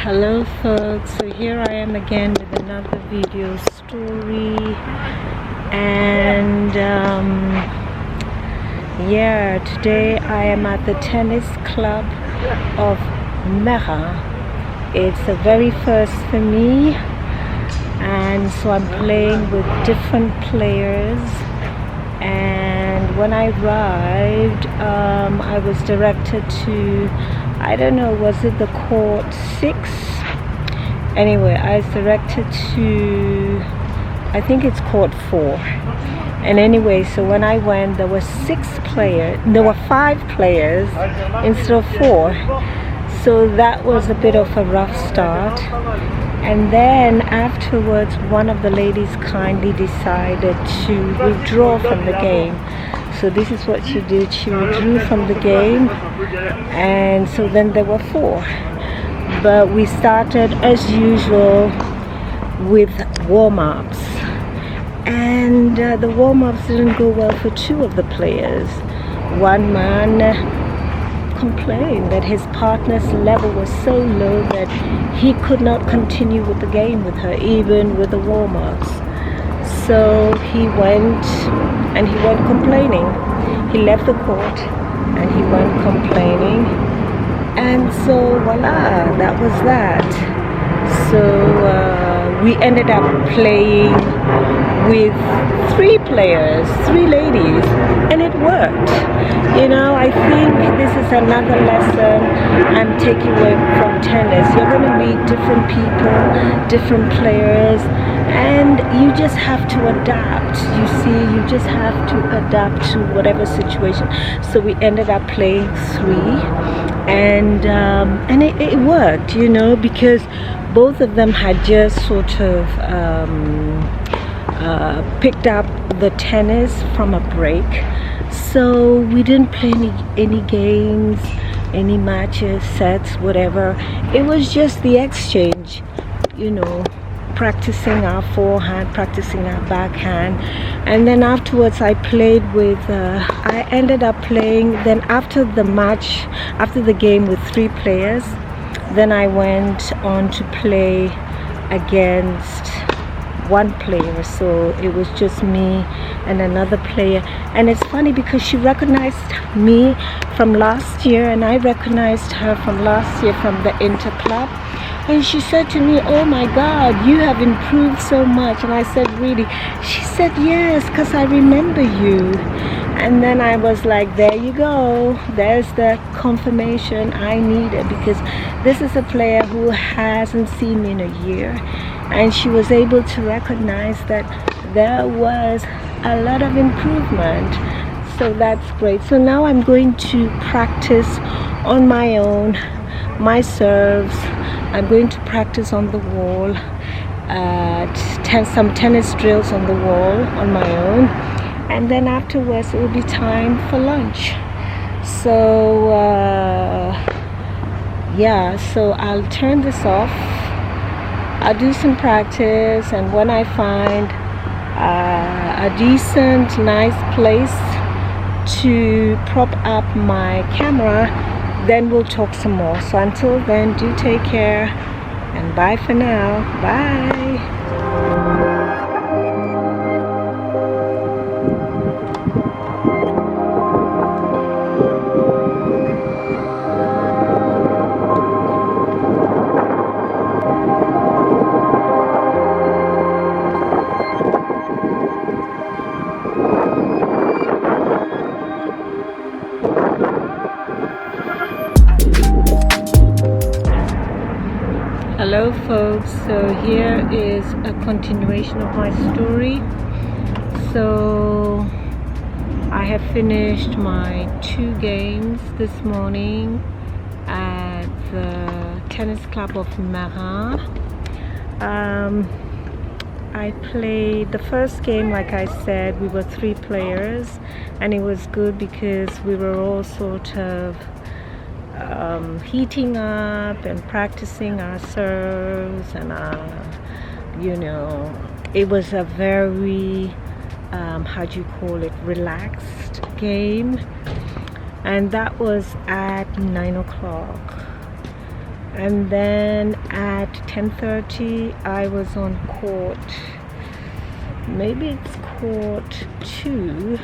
Hello folks, so here I am again with another video story, and today I am at the Tennis Club of Meyrin. It's the very first for me, and so I'm playing with different players. And when I arrived, I was directed to, I don't know, was it the court 6? Anyway, I was directed to, I think it's court 4. And anyway, so when I went, there were 5 players instead of 4. So that was a bit of a rough start. And then afterwards, one of the ladies kindly decided to withdraw from the game. So this is what she did. She withdrew from the game, and so then there were 4. But we started as usual with warm-ups, and the warm-ups didn't go well for 2 of the players. One man complained that his partner's level was so low that he could not continue with the game with her, even with the warm-ups. So he went complaining. He left the court and he went complaining, and so voila, that was that. So we ended up playing with 3 players, 3 ladies, and it worked. You know, I think this is another lesson I'm taking away from tennis. You're going to meet different people, different players, and you just have to adapt. You see, you just have to adapt to whatever situation. So we ended up playing 3, and it worked, you know, because both of them had just sort of picked up the tennis from a break. So we didn't play any games, any matches, sets, whatever. It was just the exchange, you know, practicing our forehand, practicing our backhand. And then afterwards I played with, I ended up playing, then after the match, after the game with 3 players, then I went on to play against 1 player. So it was just me and another player. And it's funny because she recognized me from last year, and I recognized her from last year from the Inter Club. And she said to me, "Oh my God, you have improved so much." And I said, "Really?" She said, "Yes, because I remember you." And then I was like, there you go. There's the confirmation I needed, because this is a player who hasn't seen me in a year. And she was able to recognize that there was a lot of improvement. So that's great. So now I'm going to practice on my own, my serves. I'm going to practice on the wall, some tennis drills on the wall on my own. And then afterwards it will be time for lunch. So so I'll turn this off. I'll do some practice, and when I find a decent, nice place to prop up my camera, then we'll talk some more. So until then, do take care, and bye for now. Bye. Hello folks, so here is a continuation of my story. So I have finished my 2 games this morning at the Tennis Club of Meyrin. I played the first game, like I said, we were 3 players, and it was good because we were all sort of heating up and practicing our serves, and you know, it was a very relaxed game. And that was at 9 o'clock. And then at 10:30 I was on court, maybe it's court 2,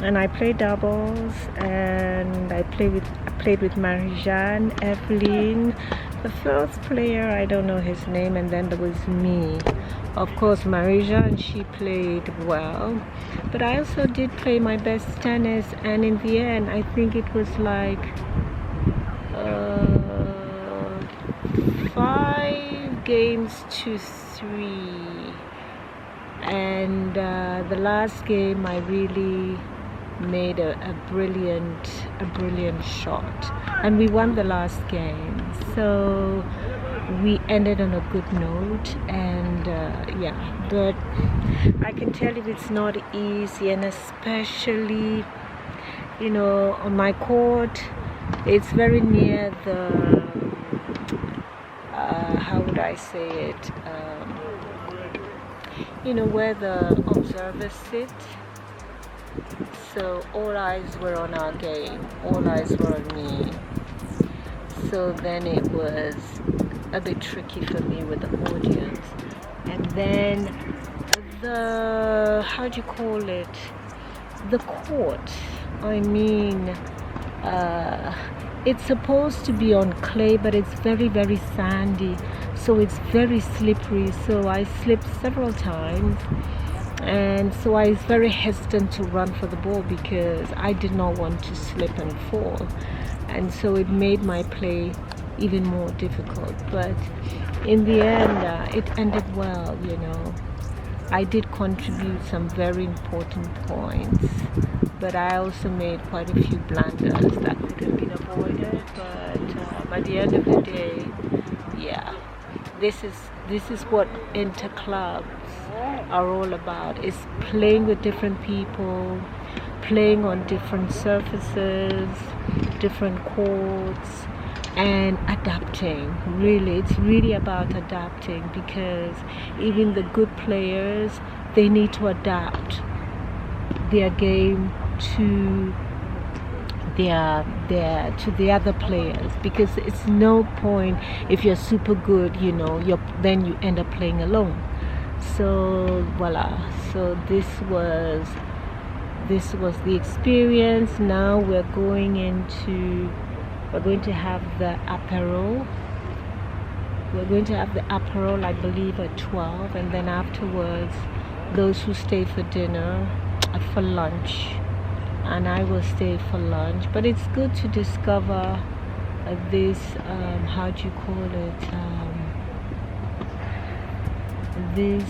and I played doubles, and I played with Marie-Jeanne, Evelyn, the first player, I don't know his name, and then there was me. Of course, Marie-Jeanne, she played well, but I also did play my best tennis, and in the end I think it was like 5 games to 3, and the last game I really made a brilliant shot, and we won the last game, so we ended on a good note. And yeah, but I can tell you it's not easy, and especially, you know, on my court, it's very near the how would I say it, you know, where the observers sit. So all eyes were on our game, all eyes were on me. So then it was a bit tricky for me with the audience. And then the, how do you call it, the court, I mean, it's supposed to be on clay, but it's very sandy, so it's very slippery. So I slipped several times, and so I was very hesitant to run for the ball because I did not want to slip and fall, and so it made my play even more difficult. But in the end, it ended well, you know. I did contribute some very important points, but I also made quite a few blunders that could have been avoided. But at the end of the day, yeah, this is what interclubs are all about, is playing with different people, playing on different surfaces, different courts, and adapting. Really, it's really about adapting, because even the good players, they need to adapt their game to the other players, because it's no point if you're super good, you know, then you end up playing alone. So voila, so this was the experience. Now we're going to have the apéro. We're going to have the apéro, I believe, at 12, and then afterwards those who stay for dinner, for lunch, and I will stay for lunch. But it's good to discover this how do you call it, this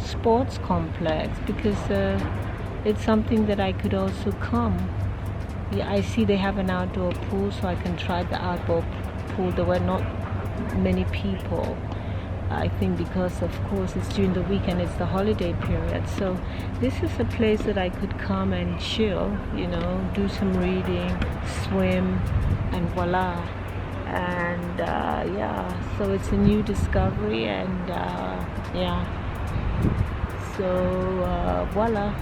sports complex, because it's something that I could also come. Yeah, I see they have an outdoor pool, so I can try the outdoor pool. There were not many people, I think, because of course it's during the weekend, it's the holiday period. So this is a place that I could come and chill, you know, do some reading, swim, and voila. And yeah, so it's a new discovery, and yeah, so voila.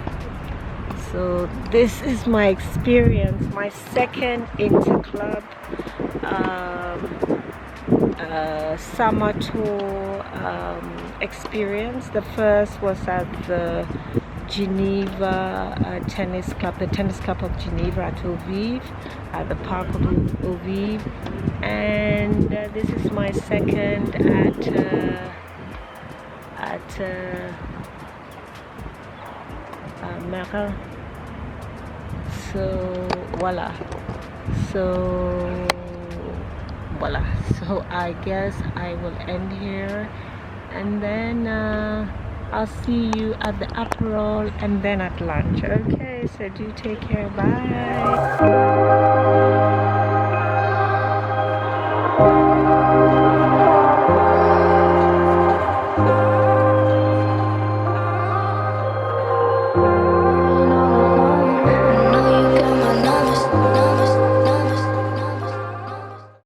So this is my experience, my second interclub summer tour experience. The first was at the Geneva Tennis Club, the Tennis Club of Geneva at Ovive, at the Park of Ovive. And this is my second at Meyrin. So voila. So I guess I will end here, and then I'll see you at the apéro and then at lunch. Okay, so do take care. Bye.